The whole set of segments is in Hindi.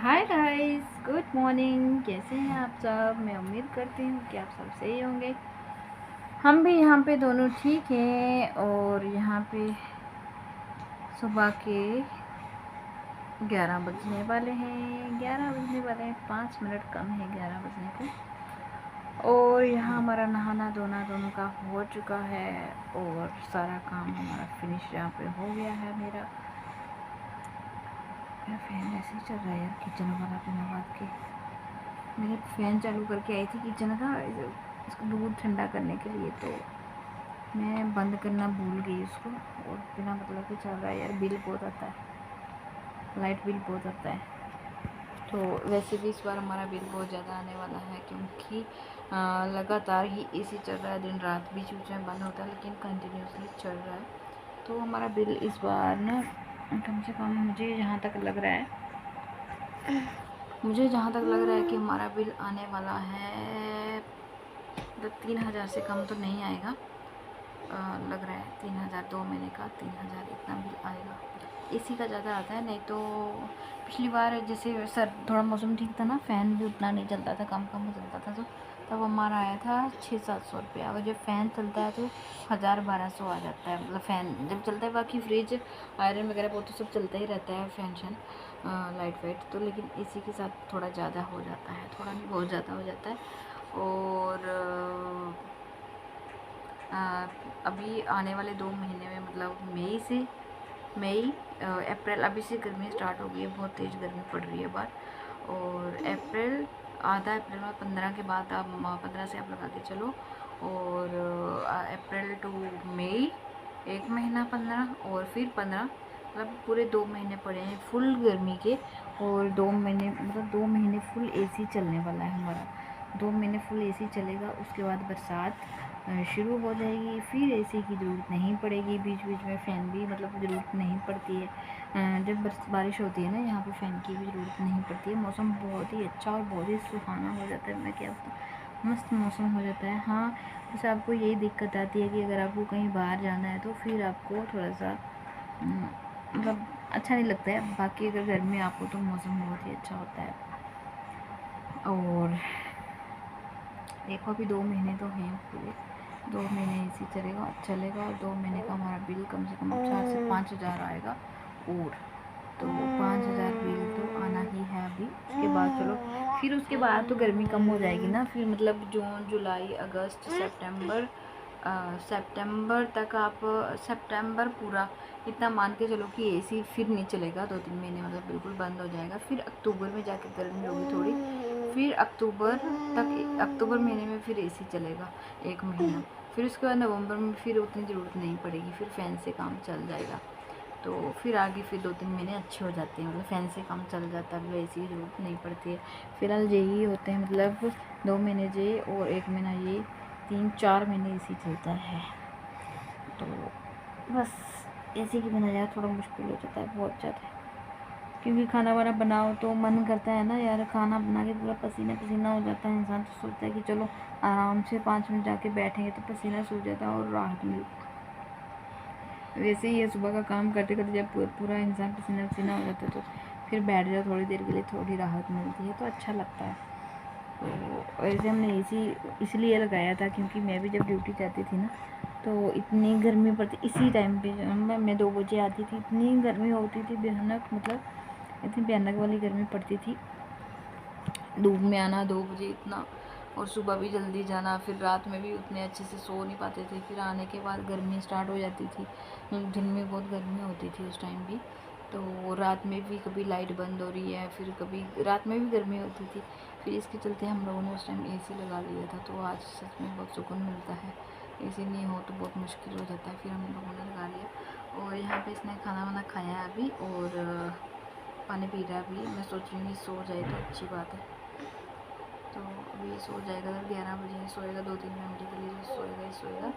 Hi guys, good morning. कैसे हैं आप सब? मैं उम्मीद करती हूँ कि आप सब सही होंगे। हम भी यहाँ पे दोनों ठीक हैं। और यहाँ पे सुबह के 11 बजने वाले हैं। 5 मिनट कम है 11 बजने को। और यहाँ हमारा नहाना धोना दोनों का हो चुका है और सारा काम हमारा फिनिश यहाँ पे हो गया है। मेरा फैन ऐसे ही चल रहा है यार, किचन वाला बिना बात के। मैंने फ़ैन चालू करके आई थी किचन का इसको दूध ठंडा करने के लिए, तो मैं बंद करना भूल गई उसको। और बिना मतलब के चल रहा है यार, बिल बहुत आता है, लाइट बिल बहुत आता है। तो वैसे भी इस बार हमारा बिल बहुत ज़्यादा आने वाला है, क्योंकि लगातार ही एसी चल रहा है। दिन रात बीच बीच में बंद होता है, लेकिन कंटिन्यूसली चल रहा है। तो हमारा बिल इस बार ना कम से कम मुझे जहाँ तक लग रहा है कि हमारा बिल आने वाला है, तो 3,000 से कम तो नहीं आएगा। लग रहा है 3,000, 2 महीने का 3,000 इतना बिल आएगा। एसी का ज़्यादा आता है, नहीं तो पिछली बार जैसे सर थोड़ा मौसम ठीक था ना, फ़ैन भी उतना नहीं चलता था, कम कम चलता था, तो तब हमारा आया था 600-700 रुपये। अगर जब फ़ैन चलता है तो 1,000-1,200 आ जाता है। मतलब फ़ैन जब चलता है, बाकी फ्रिज आयरन वगैरह वो तो सब चलता ही रहता है, फैशन लाइट वाइट तो, लेकिन एसी के साथ थोड़ा ज़्यादा हो जाता है, थोड़ा नहीं बहुत ज़्यादा हो जाता है। और अभी आने वाले 2 महीने में, मतलब मई अप्रैल, अभी से गर्मी स्टार्ट हो गई है, बहुत तेज़ गर्मी पड़ रही है बार। और अप्रैल, आधा अप्रैल में 15 के बाद आप 15 से आप लगा के चलो। और अप्रैल टू मई 1 महीना 15, और फिर 15, मतलब पूरे 2 महीने पड़े हैं फुल गर्मी के। और 2 महीने, मतलब 2 महीने फुल एसी चलने वाला है हमारा। 2 महीने फुल एसी चलेगा, उसके बाद बरसात शुरू हो जाएगी, फिर एसी की ज़रूरत नहीं पड़ेगी। बीच बीच में फ़ैन भी मतलब ज़रूरत नहीं पड़ती है। जब बारिश होती है ना, यहाँ पे फ़ैन की भी ज़रूरत नहीं पड़ती है। मौसम बहुत ही अच्छा और बहुत ही सुहाना हो जाता है। मैं क्या बताऊँ, मस्त मौसम हो जाता है। हाँ, बस आपको यही दिक्कत आती है कि अगर आपको कहीं बाहर जाना है तो फिर आपको थोड़ा सा मतलब अच्छा नहीं लगता है। बाकी अगर घर में आप हो तो मौसम बहुत ही अच्छा होता है। और देखो, अभी 2 महीने तो हैं पूरे, 2 महीने एसी चलेगा और 2 महीने का हमारा बिल कम से कम 4 से 5,000 आएगा। और तो 5,000 बिल तो आना ही है अभी। उसके बाद चलो, फिर उसके बाद तो गर्मी कम हो जाएगी ना, फिर मतलब जून जुलाई अगस्त सितंबर तक आप, सितंबर पूरा इतना मान के चलो कि एसी फिर नहीं चलेगा 2-3 महीने, मतलब बिल्कुल बंद हो जाएगा। फिर अक्टूबर में जाके गर्मी होगी थोड़ी, फिर अक्टूबर महीने में फिर एसी चलेगा 1 महीना। फिर उसके बाद नवंबर में फिर उतनी ज़रूरत नहीं पड़ेगी, फिर फ़ैन से काम चल जाएगा। तो फिर आगे फिर 2-3 महीने अच्छे हो जाते हैं, मतलब फ़ैन से काम चल जाता है, एसी की ज़रूरत नहीं पड़ती है। फ़िलहाल यही होते हैं, मतलब 2 महीने ये और 1 महीना ये, 3-4 महीने एसी चलता है। तो बस एसी के बिना यार थोड़ा मुश्किल हो जाता है, बहुत ज़्यादा। क्योंकि खाना वाना बनाओ तो मन करता है ना यार, खाना बना के पूरा पसीना पसीना हो जाता है इंसान, तो सोचता है कि चलो आराम से 5 मिनट जाके बैठेंगे तो पसीना सूख जाता है और राहत मिलती है। वैसे ही ये सुबह का काम करते करते जब पूरा इंसान पसीना पसीना हो जाता है, तो फिर बैठ जाओ थोड़ी देर के लिए, थोड़ी राहत मिलती है, तो अच्छा लगता है। तो वैसे हमने एसी इसलिए लगाया था क्योंकि मैं भी जब ड्यूटी जाती थी ना, तो इतनी गर्मी पड़ती, इसी टाइम पे मैं 2 बजे आती थी, इतनी गर्मी होती थी भयानक, मतलब इतनी भयानक वाली गर्मी पड़ती थी। धूप में आना 2 बजे इतना, और सुबह भी जल्दी जाना, फिर रात में भी उतने अच्छे से सो नहीं पाते थे। फिर आने के बाद गर्मी स्टार्ट हो जाती थी, दिन में बहुत गर्मी होती थी उस टाइम भी। तो रात में भी कभी लाइट बंद हो रही है, फिर कभी रात में भी गर्मी होती थी। फिर इसके चलते हम लोगों ने उस टाइम एसी लगा लिया था, तो आज सच में बहुत सुकून मिलता है। एसी नहीं हो तो बहुत मुश्किल हो जाता है, फिर हम लोगों ने लगा लिया। और यहाँ पे इसने खाना वाना खाया है अभी, और पानी पी रहा है अभी। मैं सोच रही हूँ सो जाए तो अच्छी बात है। तो अभी सो जाएगा, 11 बजे सोएगा, 2-3 घंटे के लिए सोएगा ही सोएगा।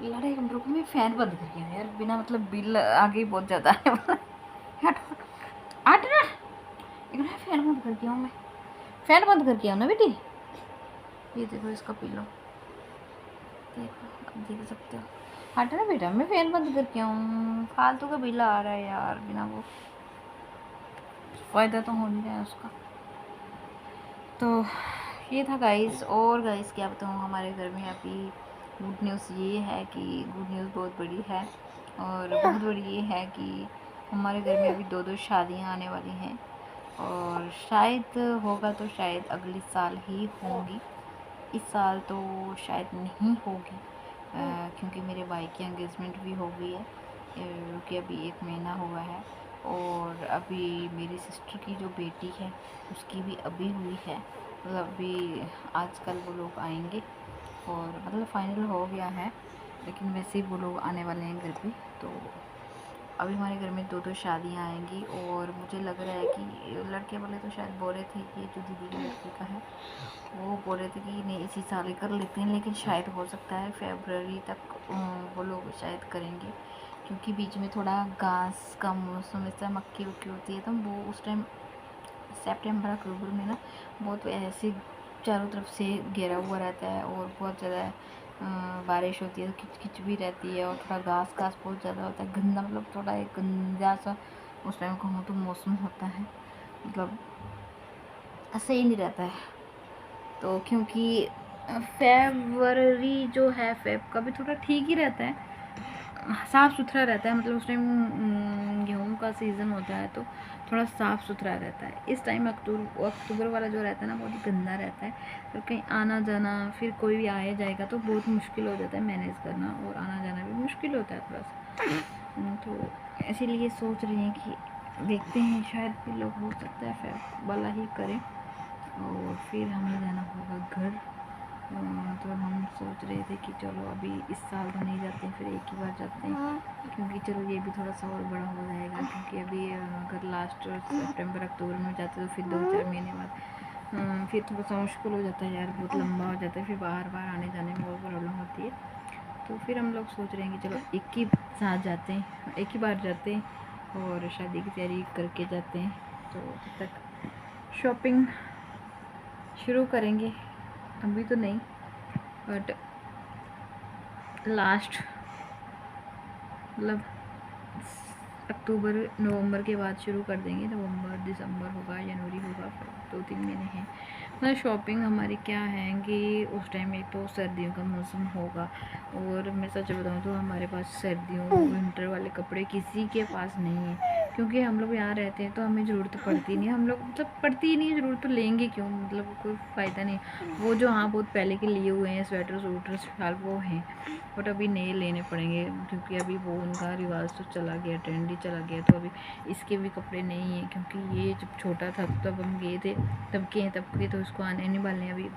लड़ाई कमरों को मैं फ़ैन बंद करके आया यार, बिना मतलब बिल आगे ही बहुत ज़्यादा है। हट हट ना, एक फ़ैन बंद करके आऊँ मैं, फ़ैन बंद करके आऊँ ना बेटी। ये देखो इसका पिलो, देखो आप देख सकते हो। हट ना बेटा, मैं फ़ैन बंद करके आऊँ, फालतू का बिल आ रहा है यार बिना वो। फ़ायदा तो हो नहीं रहा है उसका। तो ये था गाइस। और गाइस क्या बताऊँ, हमारे घर में अभी गुड न्यूज़ ये है कि गुड न्यूज़ बहुत बड़ी है, और बहुत बड़ी ये है कि हमारे घर में अभी 2 शादियाँ आने वाली हैं, और शायद होगा तो शायद अगले साल ही होंगी। इस साल तो शायद नहीं होगी, क्योंकि मेरे भाई की एंगेजमेंट भी हो गई है, कि अभी 1 महीना हुआ है। और अभी मेरी सिस्टर की जो बेटी है उसकी भी अभी हुई है, मतलब अभी आजकल वो लोग आएंगे, और मतलब फाइनल हो गया है, लेकिन वैसे ही वो लोग आने वाले हैं घर पे। तो अभी हमारे घर में 2 शादियां आएंगी, और मुझे लग रहा है कि लड़के वाले तो शायद बोल रहे थे कि जो दीदी के लड़के का है वो बोल रहे थे कि नहीं इसी साल ही कर लेते हैं, लेकिन शायद हो सकता है फरवरी तक वो लोग शायद करेंगे, क्योंकि बीच में थोड़ा घास का मौसम ऐसा मक्की वक्की होती है, तो वो उस टाइम सितंबर अक्टूबर में ना बहुत ऐसे चारों तरफ से घेरा हुआ रहता है, और बहुत ज़्यादा बारिश होती है, तो किच भी रहती है, और थोड़ा घास घास बहुत ज़्यादा होता है, गंदा, मतलब थोड़ा एक गंदा सा उस टाइम कहूँ तो मौसम होता है, मतलब सही नहीं रहता है। तो क्योंकि फरवरी जो है फेब का भी थोड़ा ठीक ही रहता है, साफ़ सुथरा रहता है, मतलब उस टाइम गेहूँ का सीज़न होता है तो थोड़ा साफ़ सुथरा रहता है। इस टाइम अक्टूबर वाला जो रहता है ना बहुत ही गंदा रहता है, तो कहीं आना जाना, फिर कोई भी आया जाएगा तो बहुत मुश्किल हो जाता है मैनेज करना, और आना जाना भी मुश्किल होता है थोड़ा सा। तो इसीलिए सोच रहे हैं कि देखते हैं, शायद भी लोग हो सकता है फेब वाला ही करें, और फिर हमें जाना होगा घर। तो हम सोच रहे थे कि चलो अभी इस साल तो नहीं जाते, फिर एक ही बार जाते हैं, क्योंकि चलो ये भी थोड़ा सा और बड़ा हो जाएगा, क्योंकि अभी अगर लास्ट सितंबर अक्टूबर में जाते तो फिर 2-4 महीने बाद फिर थोड़ा सा मुश्किल हो जाता है यार, बहुत लंबा हो जाता है, फिर बार बार आने जाने में बहुत प्रॉब्लम होती है। तो फिर हम लोग सोच रहे हैं कि चलो एक ही साथ जाते हैं, एक ही बार जाते हैं, और शादी की तैयारी करके जाते हैं। तो तब तक शॉपिंग शुरू करेंगे, अभी तो नहीं, बट लास्ट मतलब अक्टूबर नवंबर के बाद शुरू कर देंगे। नवंबर दिसंबर होगा, जनवरी होगा, फिर 2-3 महीने हैं। मतलब शॉपिंग हमारी क्या है कि उस टाइम एक तो सर्दियों का मौसम होगा, और मैं सच बताऊँ तो हमारे पास सर्दियों विंटर वाले कपड़े किसी के पास नहीं है, क्योंकि हम लोग यहाँ रहते हैं तो हमें ज़रूरत पड़ती नहीं है, हम लोग मतलब पड़ती ही नहीं है ज़रूरत, तो लेंगे क्यों, मतलब कोई फ़ायदा नहीं। वो जो हाँ बहुत पहले के लिए हुए हैं स्वेटर सूटर शाल वो हैं, बट अभी नए लेने पड़ेंगे, क्योंकि अभी वो उनका रिवाज तो चला गया, ट्रेंड ही चला गया, तो अभी इसके भी कपड़े नहीं हैं, क्योंकि ये जब छोटा था तब हम गए थे, तब के तो उसको आने नहीं वाले अभी,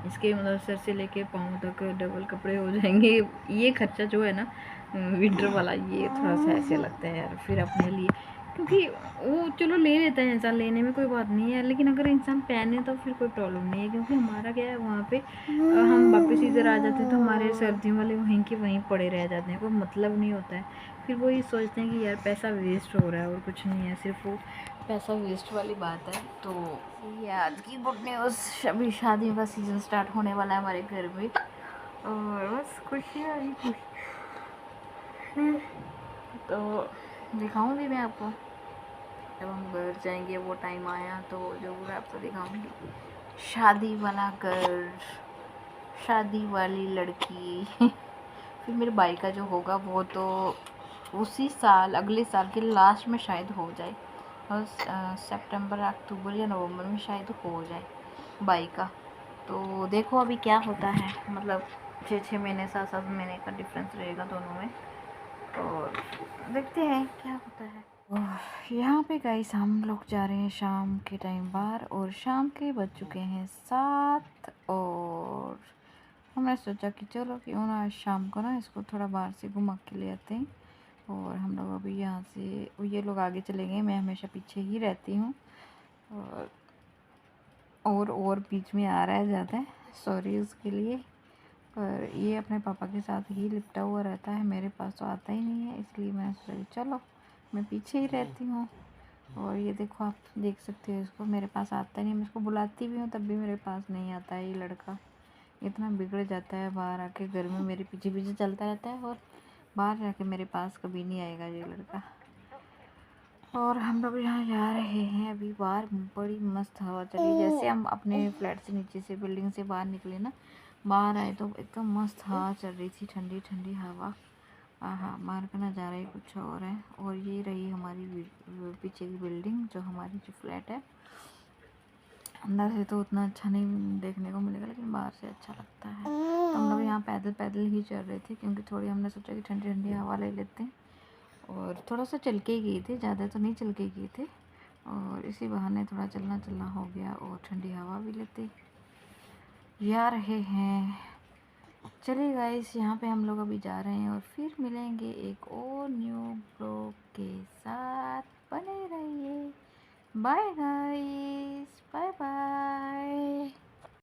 इसके मतलब सर से लेके पाँव तक डबल कपड़े हो जाएंगे। ये खर्चा जो है ना विंटर वाला, ये थोड़ा सा ऐसे लगता है यार, फिर अपने लिए, क्योंकि वो चलो ले लेता है इंसान, लेने में कोई बात नहीं है, लेकिन अगर इंसान पहने तो फिर कोई प्रॉब्लम नहीं है, क्योंकि हमारा क्या है वहाँ पे हम वापस इधर आ जाते हैं तो हमारे सर्दियों वाले वहीं के वहीं पड़े रह जाते हैं, कोई मतलब नहीं होता है, फिर वो ये सोचते हैं कि यार पैसा वेस्ट हो रहा है, और कुछ नहीं है, सिर्फ वो पैसा वेस्ट वाली बात है। तो ये आज की गुड न्यूज़, अभी शादियों का सीज़न स्टार्ट होने वाला है हमारे घर में, और बस खुशियाँ ही खुशी। तो दिखाऊंगी मैं आपको जब हम घर जाएंगे, वो टाइम आया तो ज़रूर आपको दिखाऊंगी शादी वाला घर, शादी वाली लड़की। फिर मेरे भाई का जो होगा वो तो उसी साल अगले साल के लास्ट में शायद हो जाए, और सितंबर अक्टूबर या नवंबर में शायद हो जाए भाई का। तो देखो अभी क्या होता है, मतलब 6-6 महीने 7-7 महीने का डिफरेंस रहेगा दोनों में, और देखते हैं क्या होता है। और यहाँ पे गाइस हम लोग जा रहे हैं शाम के टाइम बाहर, और शाम के बज चुके हैं 7, और हमने सोचा कि चलो क्यों ना आज शाम को ना इसको थोड़ा बाहर से घुमा के ले आते हैं। और हम लोग अभी यहाँ से, ये लोग आगे चले गए, मैं हमेशा पीछे ही रहती हूँ, और बीच में आ रहा है ज़्यादा, सॉरी उसके लिए, पर ये अपने पापा के साथ ही लिपटा हुआ रहता है, मेरे पास तो आता ही नहीं है, इसलिए मैं सोची चलो मैं पीछे ही रहती हूँ। और ये देखो आप देख सकते हो इसको, मेरे पास आता ही नहीं, मैं इसको बुलाती भी हूँ तब भी मेरे पास नहीं आता है, ये लड़का इतना बिगड़ जाता है, बाहर आके घर में मेरे पीछे पीछे चलता रहता है, और बाहर जाके मेरे पास कभी नहीं आएगा ये लड़का। और हम लोग यहाँ जा रहे हैं अभी बाहर। बड़ी मस्त हवा चली। जैसे हम अपने फ्लैट से नीचे से बिल्डिंग से बाहर निकले ना, बाहर आए तो एकदम मस्त हवा चल रही थी, ठंडी ठंडी हवा। हाँ, बाहर का नज़ारा ही कुछ और है। और ये रही हमारी पीछे की बिल्डिंग, जो हमारी जो फ्लैट है। अंदर से तो उतना अच्छा नहीं देखने को मिलेगा, लेकिन बाहर से अच्छा लगता है। तो हम लोग यहाँ पैदल पैदल ही चल रहे थे, क्योंकि थोड़ी हमने सोचा कि ठंडी ठंडी हवा ले लेते हैं। और थोड़ा सा चल के ही गए थे, ज़्यादा तो नहीं चल के गए थे। और इसी बहाने थोड़ा चलना चलना हो गया और ठंडी हवा भी लेते जा रहे हैं। चलिए गाइस, यहाँ पे हम लोग अभी जा रहे हैं और फिर मिलेंगे एक और न्यू ब्लॉग के साथ। बने रहिए। Bye guys, bye bye.